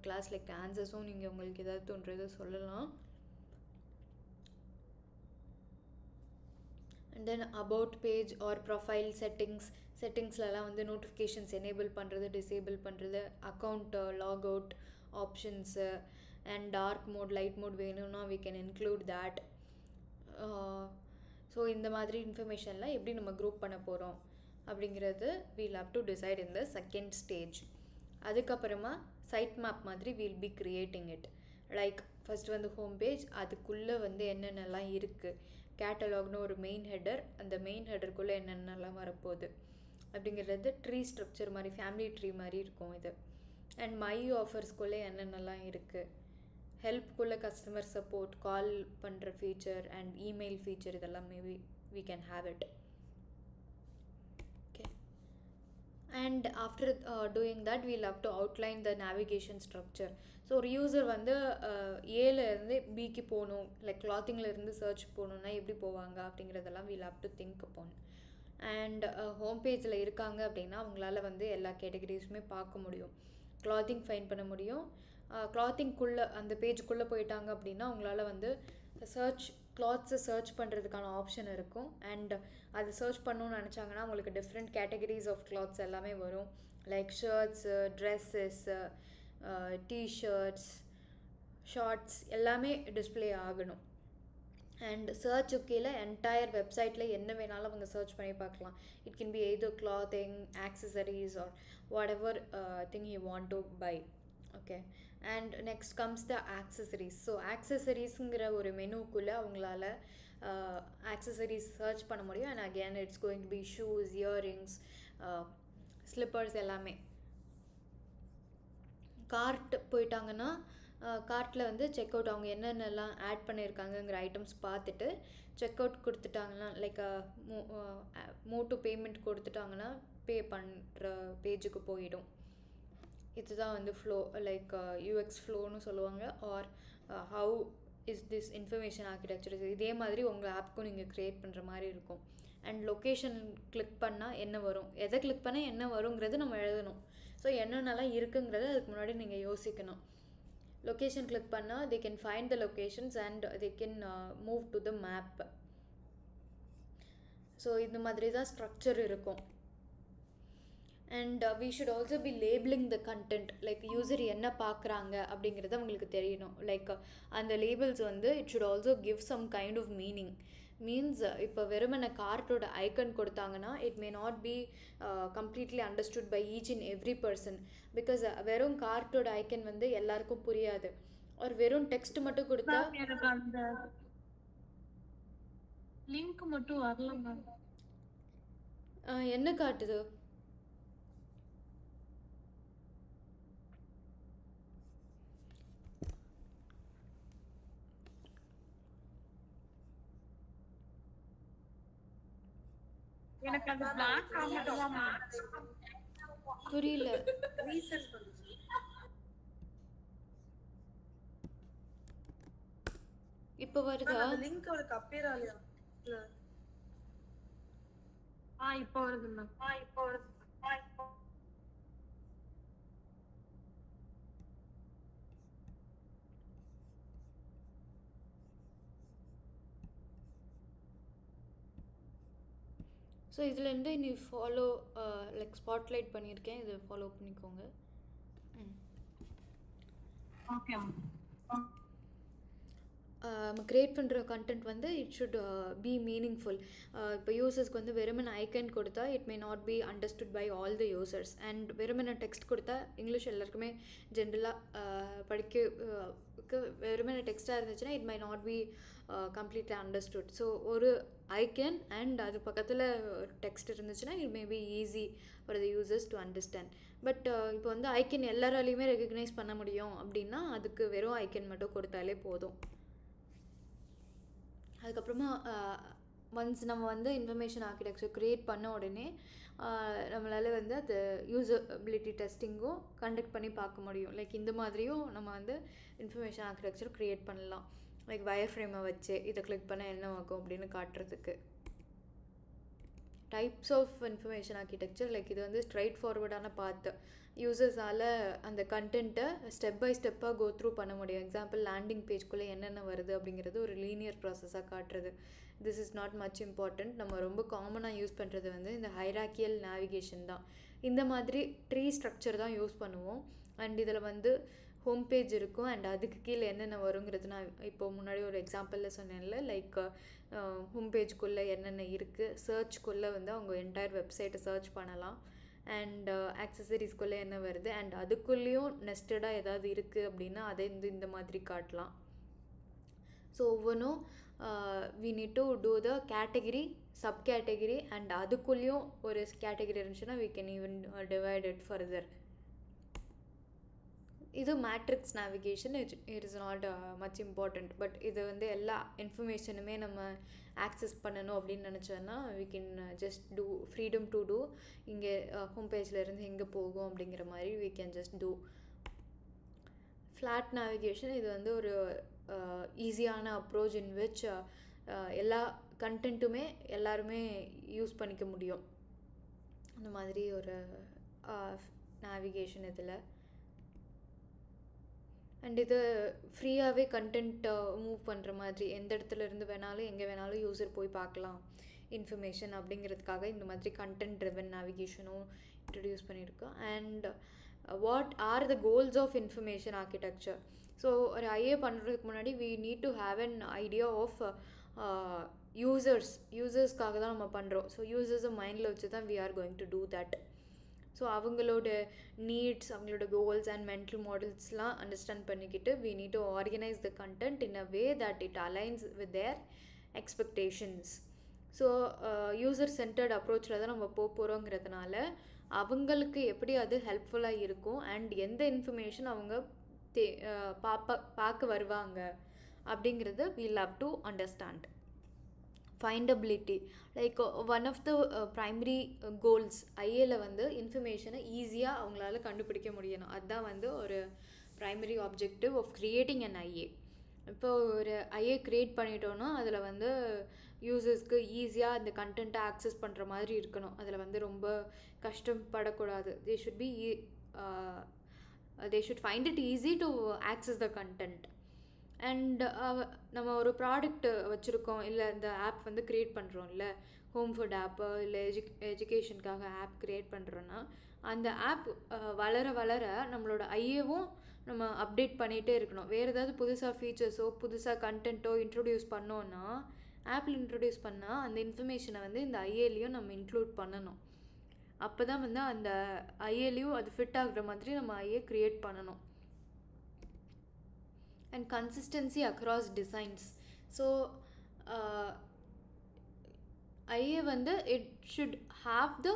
S1: class, like answers-உம் நீங்கள் உங்களுக்கு ஏதாவது தோன்றது சொல்லலாம். and then about page or profile செட்டிங்ஸ்லலாம் வந்து நோட்டிஃபிகேஷன்ஸ் எனேபிள் பண்ணுறது, டிசேபிள் பண்ணுறது, account log out options and dark mode light mode வேணும்னா we can include that. So இந்த மாதிரி இன்ஃபர்மேஷன்லாம் எப்படி நம்ம குரூப் பண்ண போகிறோம் அப்படிங்கிறது we'll have to decide in the second stage. அதுக்கப்புறமா சைட் மேப் மாதிரி we'll be creating it. Like first வந்து ஹோம் பேஜ், அதுக்குள்ளே வந்து என்னென்னலாம் இருக்குது, கேட்டலாக்னு ஒரு மெயின் ஹெடர், அந்த மெயின் ஹெடருக்குள்ளே என்னென்னலாம் வரப்போகுது அப்படிங்கிறது ட்ரீ ஸ்ட்ரக்சர் மாதிரி, ஃபேமிலி ட்ரீ மாதிரி இருக்கும் இது. அண்ட் மை ஆஃபர்ஸ்குள்ளே என்னென்னலாம் இருக்குது, ஹெல்ப்குள்ளே கஸ்டமர் சப்போர்ட், கால் பண்ணுற ஃபீச்சர் அண்ட் இமெயில் ஃபீச்சர், இதெல்லாம் maybe we can have it. Okay, and after doing that we'll have to outline the navigation structure. So ஒரு யூசர் வந்து ஏலேருந்து பிக்கு போகணும், லைக் கிளாத்திங்லேருந்து சர்ச் போகணுன்னா எப்படி போவாங்க அப்படிங்கிறதெல்லாம் we'll have to think upon. And home பேஜில் இருக்காங்க அப்படின்னா அவங்களால வந்து எல்லா கேட்டகரிஸுமே பார்க்க முடியும், கிளாத்திங் ஃபைண்ட் பண்ண முடியும். கிளாத்திங்குள்ளே அந்த பேஜுக்குள்ளே போயிட்டாங்க அப்படின்னா அவங்களால வந்து கிளாத்ஸை சர்ச் பண்ணுறதுக்கான ஆப்ஷன் இருக்கும். அண்ட் அது சர்ச் பண்ணணும்னு நினச்சாங்கன்னா அவங்களுக்கு டிஃப்ரெண்ட் கேட்டகரிஸ் ஆஃப் கிளாத்ஸ் எல்லாமே வரும், like shirts, dresses, T-shirts, shorts எல்லாமே டிஸ்பிளே ஆகணும். அண்ட் சர்ச்சு கீழே என்டையர் வெப்சைட்டில் என்ன வேணாலும் அவங்க சர்ச் பண்ணி பார்க்கலாம். It can be either clothing, accessories or whatever thing you want to buy. Okay, and next comes the accessories. So ஆக்சசரிஸுங்கிற ஒரு மெனுக்குள்ளே அவங்களால ஆக்சசரிஸ் சர்ச் பண்ண முடியும். And again it's going to be shoes, earrings, slippers எல்லாமே. Cart போயிட்டாங்கன்னா கார்ட்டில் வந்து செக் அவுட் அவங்க என்னென்னலாம் ஆட் பண்ணியிருக்காங்கங்கிற ஐட்டம்ஸ் பார்த்துட்டு செக் அவுட் கொடுத்துட்டாங்கன்னா, லைக் மூவ் டு பேமெண்ட் கொடுத்துட்டாங்கன்னா பே பண்ணுற பேஜுக்கு போயிடும். இதுதான் வந்து ஃப்ளோ, லைக் யூஎக்ஸ் ஃப்ளோன்னு சொல்லுவாங்க, or how is this information architecture. இதே மாதிரி உங்கள் ஆப்புக்கும் நீங்கள் க்ரியேட் பண்ணுற மாதிரி இருக்கும். அண்ட் லொக்கேஷன் கிளிக் பண்ணால் என்ன வரும், எதை கிளிக் பண்ணால் என்ன வருங்கிறது நம்ம எழுதணும். ஸோ என்னென்னலாம் இருக்குங்கிறத அதுக்கு முன்னாடி நீங்கள் யோசிக்கணும். லொக்கேஷன் கிளிக் பண்ணால் they can find the locations and they can move to the map. So இந்த மாதிரி தான் ஸ்ட்ரக்சர் இருக்கும். And we should also be labeling the content, like user என்ன பார்க்குறாங்க அப்படிங்கிறது அவங்களுக்கு தெரியணும். லைக் அந்த லேபிள்ஸ் வந்து it should also give some kind of meaning. Means இப்போ வெறுமன கார்ட்டோட ஐக்கன் கொடுத்தாங்கன்னா it may not be completely understood by each and every person. Because வெறும் கார்ட்டோட ஐக்கன் வந்து எல்லாருக்கும் புரியாது. ஒரு வெறும் டெக்ஸ்ட் மட்டும் கொடுத்தா
S2: அந்த லிங்க் மட்டும் வரலங்க.
S1: என்ன காட்டுது?
S2: எனக்கு அது பிளாக் ஆகணுமா
S1: புரியல.
S3: ரீசெண்ட் பண்ணுச்சு.
S1: இப்போ வருதா?
S3: அந்த லிங்க் அவளுக்கு அப்பியர் ஆகலையா?
S2: இப்போ வருதுங்க.
S1: ஸோ இதுலேருந்து நீ ஃபாலோ லைக் ஸ்பாட்லைட் பண்ணியிருக்கேன், இதை ஃபாலோ பண்ணிக்கோங்க.
S2: Okay ma'am.
S1: நம்ம க்ரியேட் பண்ணுற கண்டென்ட் வந்து இட் ஷுட் பி மீனிங்ஃபுல். இப்போ யூசர்ஸ்க்கு வந்து வெறுமன ஐக்கன் கொடுத்தா it may not be understood by all the users. And வெறுமன டெக்ஸ்ட் கொடுத்தா இங்கிலீஷ் எல்லாருக்குமே ஜென்ரலாக படிக்க வெறுமன டெக்ஸ்ட்டாக இருந்துச்சுன்னா it might not be completely understood. So ஒரு ஐக்கன் அண்ட் அது பக்கத்தில் டெக்ஸ்ட் இருந்துச்சுன்னா it may be easy for the users to understand. But இப்போ வந்து ஐக்கன் எல்லாராலையுமே ரெகக்னைஸ் பண்ண முடியும் அப்படின்னா அதுக்கு வெறும் ஐக்கன் மட்டும் கொடுத்தாலே போதும். அதுக்கப்புறமா ஒன்ஸ் நம்ம வந்து இன்ஃபர்மேஷன் ஆர்கிடெக்சர் க்ரியேட் பண்ண உடனே நம்மளால் வந்து அது யூசபிலிட்டி டெஸ்டிங்கும் கண்டக்ட் பண்ணி பார்க்க முடியும். லைக் இந்த மாதிரியும் நம்ம வந்து இன்ஃபர்மேஷன் ஆர்கிடெக்சர் க்ரியேட் பண்ணலாம். லைக் வயர் ஃப்ரேமை வச்சு இதை கிளிக் பண்ணால் என்ன ஆகும் அப்படின்னு காட்டுறதுக்கு. Types of information architecture like இது வந்து ஸ்ட்ரைட் ஃபார்வர்டான பாத்து யூசர்ஸால் அந்த கண்டென்ட்டை ஸ்டெப் பை ஸ்டெப்பாக கோ த்ரூ பண்ண முடியும். எக்ஸாம்பிள் லேண்டிங் பேஜ்குள்ளே என்னென்ன வருது அப்படிங்கிறது ஒரு லீனியர் ப்ராசஸாக காட்டுறது. This is not much important. நம்ம ரொம்ப காமனாக யூஸ் பண்ணுறது வந்து இந்த ஹைராக்கியல் நேவிகேஷன் தான். இந்த மாதிரி ட்ரீ ஸ்ட்ரக்சர் தான் யூஸ் பண்ணுவோம். அண்ட் இதில் வந்து ஹோம் பேஜ் இருக்கும் அண்ட் அதுக்கு கீழே என்னென்ன வருங்கிறது நான் இப்போ முன்னாடி ஒரு எக்ஸாம்பிளில் சொன்னேன்ல. லைக் ஹோம் பேஜ்குள்ளே என்னென்ன இருக்குது, சர்ச்குள்ளே வந்து அவங்க என்டையர் வெப்சைட்டை சர்ச் பண்ணலாம். அண்ட் ஆக்சசரிஸ்குள்ளே என்ன வருது அண்ட் அதுக்குள்ளேயும் நெஸ்டடாக ஏதாவது இருக்குது அப்படின்னா அதை இந்த மாதிரி காட்டலாம். ஸோ ஒவ்வொன்றும் we need to do the category, sub category and அதுக்குள்ளேயும் ஒரு கேட்டகிரி இருந்துச்சுன்னா we can even divide it further. இது matrix navigation. It is not much important. But இது வந்து எல்லா இன்ஃபர்மேஷனுமே நம்ம ஆக்சஸ் பண்ணணும் அப்படின்னு நினச்சோன்னா we can just do freedom to do. இங்கே ஹோம் பேஜ்லேருந்து எங்கே போகும் அப்படிங்கிற மாதிரி we can just do flat navigation. இது வந்து ஒரு ஈஸியான அப்ரோச் இன் விச் எல்லா கண்டென்ட்டுமே எல்லாருமே யூஸ் பண்ணிக்க முடியும். அந்த மாதிரி ஒரு நேவிகேஷன் இதில். அண்ட் இது ஃப்ரீயாகவே கண்டென்ட் மூவ் பண்ணுற மாதிரி எந்த இடத்துல இருந்து வேணாலும் எங்கே வேணாலும் யூசர் போய் பார்க்கலாம் இன்ஃபர்மேஷன் அப்படிங்கிறதுக்காக இந்த மாதிரி கண்டென்ட் ட்ரிவன் நேவிகேஷனும் இன்ட்ரடியூஸ் பண்ணியிருக்கோம். And what are the goals of information architecture. So ஒரு ஐஏ பண்ணுறதுக்கு முன்னாடி we need to have an idea of யூசர்ஸ்க்காக தான் நம்ம பண்ணுறோம். ஸோ யூசர்ஸை மைண்டில் வச்சு தான் we are going to do that. So அவங்களோட நீட்ஸ், அவங்களோட கோல்ஸ் அண்ட் மென்டல் மாடல்ஸ்லாம் அண்டர்ஸ்டாண்ட் பண்ணிக்கிட்டு we need to organise the content in a way that it aligns with their expectations. So user centred அப்ரோச்சில் தான் நம்ம போகிறோங்கிறதுனால அவங்களுக்கு எப்படி அது ஹெல்ப்ஃபுல்லாக இருக்கும் அண்ட் எந்த இன்ஃபர்மேஷன் அவங்க பார்க்க வருவாங்க அப்படிங்கிறது we love to understand. Findability like one of the primary goals ஐஏல வந்து இன்ஃபர்மேஷனை ஈஸியாக அவங்களால கண்டுபிடிக்க முடியணும். அதுதான் வந்து ஒரு primary objective of creating an IA. இப்போ ஒரு ஐஏ க்ரியேட் பண்ணிட்டோன்னா அதில் வந்து யூசர்ஸ்க்கு ஈஸியாக அந்த கண்டென்ட்டை ஆக்சஸ் பண்ணுற மாதிரி இருக்கணும். அதில் வந்து ரொம்ப கஷ்டப்படக்கூடாது. They should find it easy to access the content. And நம்ம ஒரு ப்ராடக்ட் வச்சுருக்கோம், இல்லை இந்த ஆப் வந்து க்ரியேட் பண்ணுறோம்ல, ஹோம் ஃபுட் ஆப்பு இல்லை எஜுகேஷனுக்காக ஆப் க்ரியேட் பண்ணுறோன்னா அந்த ஆப் வளர வளர நம்மளோட ஐஏவும் நம்ம அப்டேட் பண்ணிகிட்டே இருக்கணும். வேறு ஏதாவது புதுசாக ஃபீச்சர்ஸோ புதுசாக கண்டென்ட்டோ இன்ட்ரடியூஸ் பண்ணோன்னா ஆப்பில் இன்ட்ரடியூஸ் பண்ணால் அந்த இன்ஃபர்மேஷனை வந்து இந்த ஐஏலையும் நம்ம இன்க்ளூட் பண்ணணும். அப்போ தான் வந்து அந்த ஐஏலையும் அது ஃபிட் ஆகுற மாதிரி நம்ம ஐஏ க்ரியேட் பண்ணணும். And consistency across designs. So IA வந்து it should have the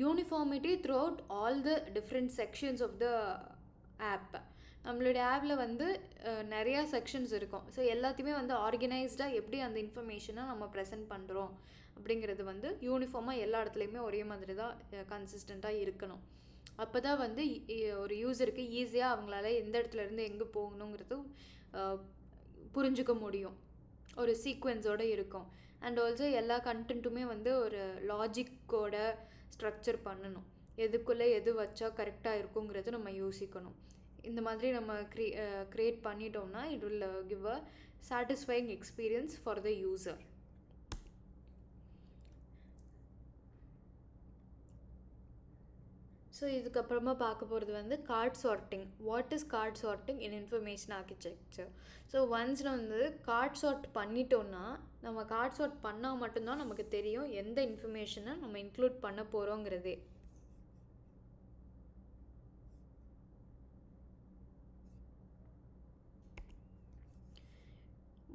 S1: uniformity throughout all the different sections of the app. நம்மளுடைய ஆப்பில் வந்து நிறையா செக்ஷன்ஸ் இருக்கும். ஸோ எல்லாத்தையுமே வந்து ஆர்கனைஸ்டாக எப்படி அந்த இன்ஃபர்மேஷனை நம்ம ப்ரெசென்ட் பண்ணுறோம் அப்படிங்கிறது வந்து யூனிஃபார்மாக எல்லா இடத்துலையுமே ஒரே மாதிரி தான் கன்சிஸ்டண்ட்டாக இருக்கணும். அப்போ தான் வந்து ஒரு யூசருக்கு ஈஸியாக அவங்களால எந்த இடத்துலேருந்து எங்கே போகணுங்கிறது புரிஞ்சுக்க முடியும். ஒரு சீக்வென்ஸோடு இருக்கும். அண்ட் ஆல்சோ எல்லா கண்டென்ட்டுமே வந்து ஒரு லாஜிக்கோட ஸ்ட்ரக்சர் பண்ணணும். எதுக்குள்ளே எது வச்சா கரெக்டாக இருக்குங்கிறது நம்ம யோசிக்கணும். இந்த மாதிரி நம்ம க்ரியேட் பண்ணிட்டோம்னா it will give a satisfying experience for the user. So இதுக்கப்புறமா பார்க்க போகிறது வந்து card sorting. What is card sorting in information architecture? So once வந்து கார்ட் சார்ட் பண்ணிட்டோன்னா, நம்ம கார்ட் சார்ட் பண்ணால் மட்டும்தான் நமக்கு தெரியும் எந்த இன்ஃபர்மேஷனை நம்ம இன்க்ளூட் பண்ண போகிறோங்கிறதே.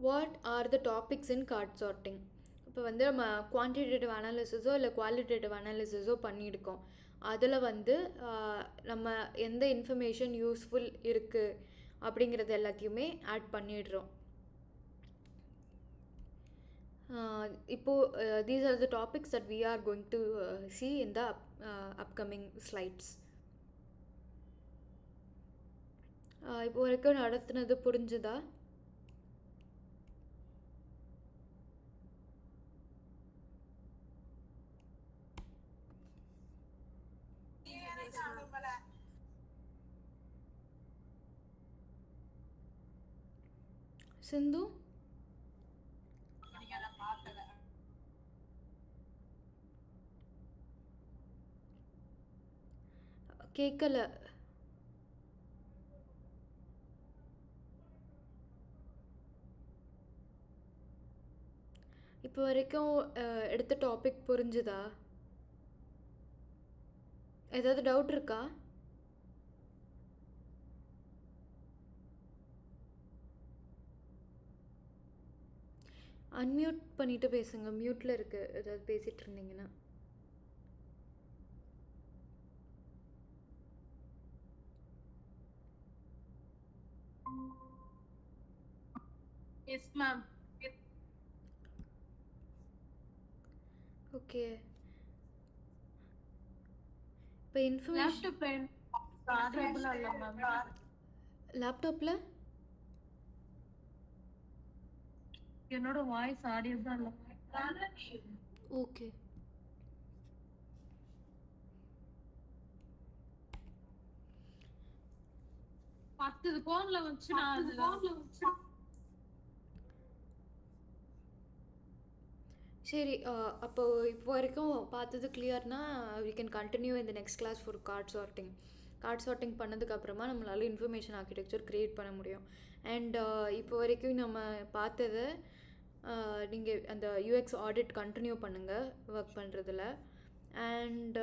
S1: What are the topics in card sorting? இப்போ வந்து நம்ம குவான்டிடேட்டிவ் அனாலிசிஸோ இல்லை குவாலிட்டேட்டிவ் அனாலிசிஸோ பண்ணியிருக்கோம். அதில் வந்து நம்ம எந்த இன்ஃபர்மேஷன் யூஸ்ஃபுல் இருக்குது அப்படிங்கிறது எல்லாத்தையுமே ஆட் பண்ணிடுறோம். இப்போது these are the topics that we are going to see in the upcoming slides. இப்போ வரைக்கும் நடத்துனது புரிஞ்சுதா? சிந்து கேட்கல. இப்போ வரைக்கும் எடுத்த டாபிக் புரிஞ்சுதா? ஏதாவது டவுட் இருக்கா? அன்மியூட் பண்ணிட்டு பேசுங்க. மியூட்டில் இருக்கு ஏதாவது பேசிகிட்டு இருந்தீங்கன்னா.
S2: Yes ma'am.
S1: ஓகே. இப்போ இன்ஃபர்மேஷன் லேப்டாப்பில்
S2: என்னோட வாய்ஸ் ஆடியோ தான் இல்ல.
S1: ஓகே.
S2: பத்து போன்ல வச்சு நான்
S1: சரி. அப்போ இப்போ வரைக்கும் பார்த்தது கிளியர்னா we can continue in the next class for card sorting. Card sorting பண்ணதுக்கப்புறமா நம்மளால இன்ஃபர்மேஷன் ஆர்கிடெக்சர் க்ரியேட் பண்ண முடியும். அண்ட் இப்போ வரைக்கும் நம்ம பார்த்ததை நீங்கள் அந்த யூஎக்ஸ் ஆடிட் கண்டினியூ பண்ணுங்கள் ஒர்க் பண்ணுறதுல. And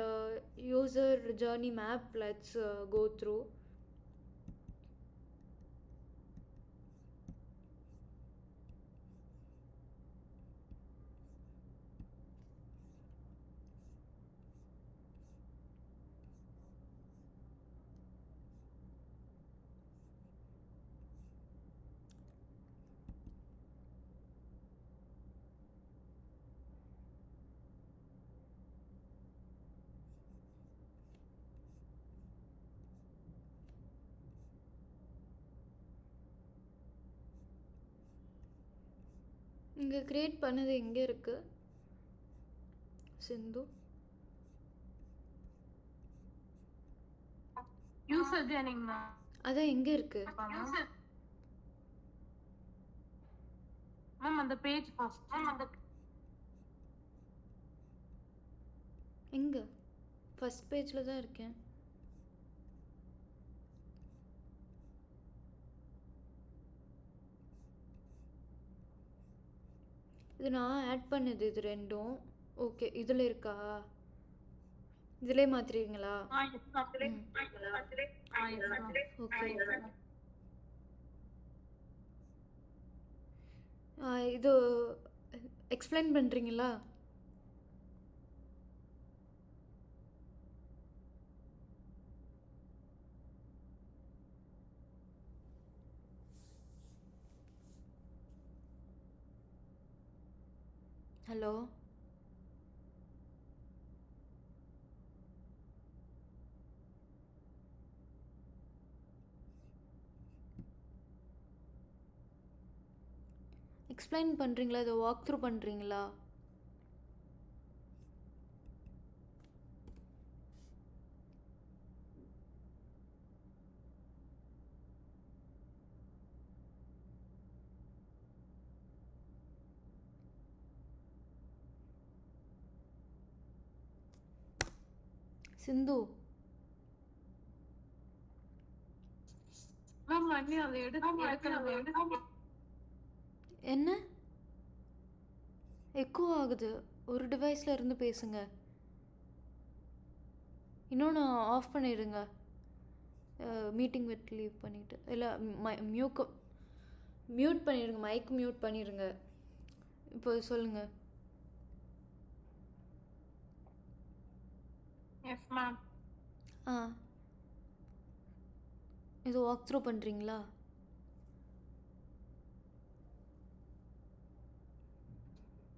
S1: user journey map let's go through. இங்கே க்ரியேட் பண்ணது எங்கே இருக்குது சிந்து?
S2: User ஜர்னிங் ma'am.
S1: அதான் எங்கே இருக்குது
S2: மேம்? அந்த பேஜ் ஃபர்ஸ்ட் மேம். அந்த
S1: எங்கே? ஃபர்ஸ்ட் பேஜில் தான் இருக்கேன். இது நான் ஆட் பண்ணது இது ரெண்டும். ஓகே, இதில் இருக்கா? இதிலே மாற்றுறீங்களா? ஓகே. இது எக்ஸ்பிளைன் பண்ணுறீங்களா? ஹலோ, எக்ஸ்பிளைன் பண்ணுறீங்களா? இதை வாக் த்ரூ பண்ணுறீங்களா? சிந்து,
S2: மேம் அண்ணி அதை எடுத்து
S1: என்ன எக்கோ ஆகுது? ஒரு டிவைஸில் இருந்து பேசுங்க, இன்னொன்று ஆஃப் பண்ணிடுங்க. மீட்டிங் வித் லீவ் பண்ணிவிட்டு இல்லை மியூட் பண்ணிடுங்க, மைக் மியூட் பண்ணிடுங்க. இப்போ சொல்லுங்கள்.
S2: Yes ma'am.
S1: ஆ, இது வாக் த்ரூ பண்ணுறீங்களா?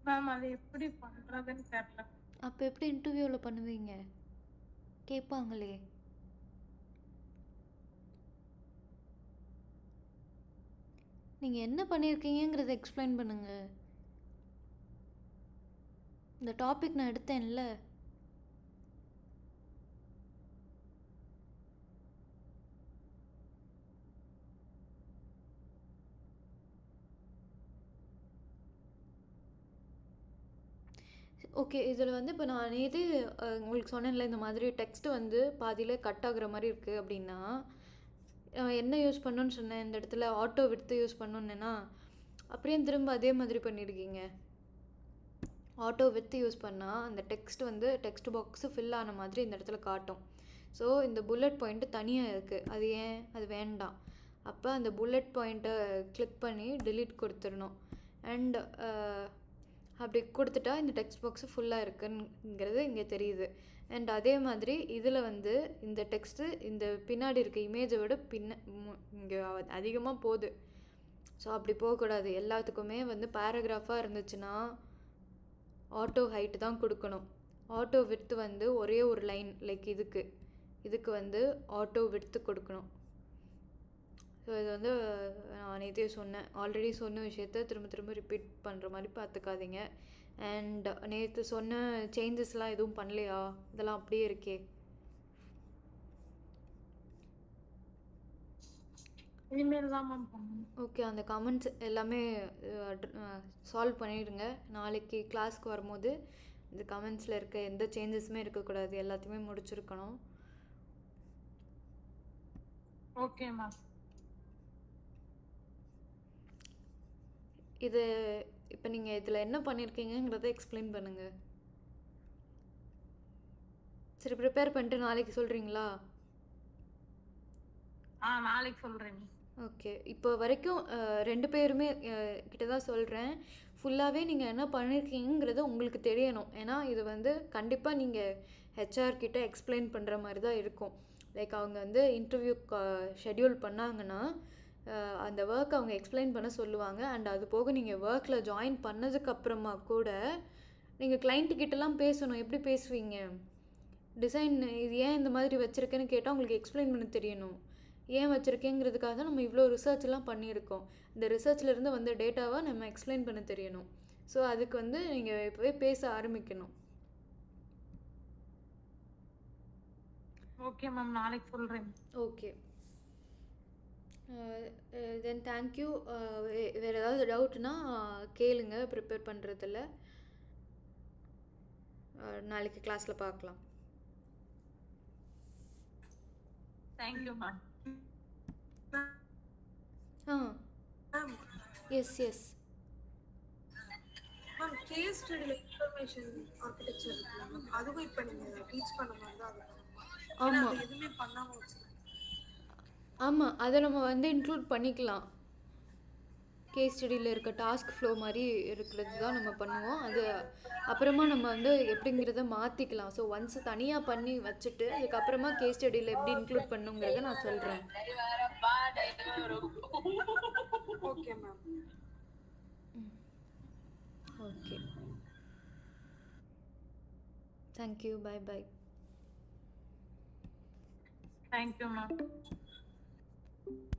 S2: மேம் அது எப்படி பண்றதுன்னு தெரியல.
S1: அப்போ எப்படி இன்டர்வியூவில் பண்ணுவீங்க? கேட்பாங்களே. நீங்கள் என்ன பண்ணியிருக்கீங்கிறத எக்ஸ்பிளைன் பண்ணுங்கள். இந்த டாபிக் நான் எடுத்தேன்ல. ஓகே, இதில் வந்து இப்போ நான் நேற்று உங்களுக்கு சொன்னேன்ல, இந்த மாதிரி டெக்ஸ்ட்டு வந்து பாதியில் கட் ஆகுற மாதிரி இருக்குது அப்படின்னா என்ன யூஸ் பண்ணணுன்னு சொன்னேன். இந்த இடத்துல ஆட்டோ விட்டு யூஸ் பண்ணணுன்னா அப்படியே திரும்ப அதே மாதிரி பண்ணியிருக்கீங்க. ஆட்டோ வித்து யூஸ் பண்ணால் அந்த டெக்ஸ்ட் வந்து டெக்ஸ்ட் பாக்ஸு ஃபில் ஆன மாதிரி இந்த இடத்துல காட்டும். ஸோ இந்த புல்லட் பாயிண்ட்டு தனியாக இருக்குது. அது ஏன்? அது வேண்டாம். அப்போ அந்த புல்லட் பாயிண்ட்டை கிளிக் பண்ணி delete கொடுத்துடணும். அண்ட் அப்படி கொடுத்துட்டா இந்த டெக்ஸ்ட் பாக்ஸு ஃபுல்லாக இருக்குங்கிறது இங்கே தெரியுது. அண்ட் அதே மாதிரி இதில் வந்து இந்த டெக்ஸ்ட்டு இந்த பின்னாடி இருக்க இமேஜை விட இங்கே அதிகமாக போகுது. ஸோ அப்படி போகக்கூடாது. எல்லாத்துக்குமே வந்து பேராகிராஃபாக இருந்துச்சுன்னா ஆட்டோ ஹைட்டு தான் கொடுக்கணும். ஆட்டோ விட்த்து வந்து ஒரே ஒரு லைன், லைக் இதுக்கு வந்து ஆட்டோ விட்த்து கொடுக்கணும். ஸோ இது வந்து நான் நேற்றே சொன்னேன். ஆல்ரெடி சொன்ன விஷயத்த திரும்ப திரும்ப ரிப்பீட் பண்ணுற மாதிரி பார்த்துக்காதீங்க. அண்ட் நேற்று சொன்ன சேஞ்சஸ்லாம் எதுவும் பண்ணலையா? இதெல்லாம் அப்படியே இருக்கே.
S2: இனிமேல் தான் மேம் பண்ணணும்.
S1: ஓகே, அந்த கமெண்ட்ஸ் எல்லாமே சால்வ் பண்ணிடுங்க. நாளைக்கு கிளாஸ்க்கு வரும்போது இந்த கமெண்ட்ஸில் இருக்க எந்த சேஞ்சஸுமே இருக்கக்கூடாது, எல்லாத்தையுமே முடிச்சிருக்கணும்.
S2: Okay ma'am.
S1: இது இப்போ நீங்கள் இதில் என்ன பண்ணியிருக்கீங்கிறத எக்ஸ்பிளைன் பண்ணுங்கள். சரி, ப்ரிப்பேர் பண்ணிட்டு நாளைக்கு சொல்கிறீங்களா?
S2: நாளைக்கு சொல்றேன்.
S1: ஓகே, இப்போ வரைக்கும் 2 பேருமே கிட்ட தான் சொல்கிறேன். ஃபுல்லாகவே நீங்கள் என்ன பண்ணியிருக்கீங்கிறது உங்களுக்கு தெரியணும். ஏன்னா இது வந்து கண்டிப்பாக நீங்கள் ஹெச்ஆர் கிட்ட எக்ஸ்பிளைன் பண்ணுற மாதிரி தான் இருக்கும். லைக் அவங்க வந்து இன்டர்வியூ ஷெட்யூல் பண்ணாங்கன்னா அந்த ஒர்க் அவங்க எக்ஸ்பிளைன் பண்ண சொல்லுவாங்க. அண்ட் அது போக நீங்கள் ஒர்க்கில் ஜாயின் பண்ணதுக்கப்புறமா கூட நீங்கள் கிளைண்ட்டுக்கிட்டலாம் பேசணும். எப்படி பேசுவீங்க? டிசைன் இது ஏன் இந்த மாதிரி வச்சுருக்கேன்னு கேட்டால் உங்களுக்கு எக்ஸ்பிளைன் பண்ண தெரியணும். ஏன் வச்சுருக்கேங்கிறதுக்காக தான் நம்ம இவ்வளோ ரிசர்ச்லாம் பண்ணியிருக்கோம். இந்த ரிசர்ச்லேருந்து வந்த டேட்டாவை நம்ம எக்ஸ்பிளைன் பண்ண தெரியணும். ஸோ அதுக்கு வந்து நீங்கள் இப்போவே பேச ஆரம்பிக்கணும்.
S2: ஓகே மேம், நாளைக்கு சொல்றேன்.
S1: Okay, then thank you. வேறு ஏதாவது டவுட்னா கேளுங்க. ப்ரிப்பேர் பண்ணுறதில்ல. நாளைக்கு கிளாஸில் பார்க்கலாம்.
S2: Thank you ma'am.
S1: Yes yes
S3: ma'am, case ஸ்டடியில் இன்ஃபர்மேஷன் ஆர்கிடெக்சர் இருக்குல்ல மேம், அதுவும் இப்போ நீங்கள் டீச் பண்ண மாதிரி தான் அது.
S1: ஆமாம்
S3: எதுவுமே பண்ணாமல் வச்சுருக்கேன்.
S1: ஆமாம், அதை நம்ம வந்து இன்க்ளூட் பண்ணிக்கலாம். கேஸ் ஸ்டடியில் இருக்க டாஸ்க் ஃப்ளோ மாதிரி இருக்கிறது தான் நம்ம பண்ணுவோம். அது அப்புறமா நம்ம வந்து எப்படிங்கிறத மாற்றிக்கலாம். ஸோ ஒன்ஸ் தனியாக பண்ணி வச்சுட்டு அதுக்கப்புறமா கேஸ் ஸ்டடியில் எப்படி இன்க்ளூட் பண்ணுங்கிறத நான் சொல்கிறேன்.
S3: Okay ma'am.
S1: Okay, thank you. Bye bye.
S2: Thank you ma'am.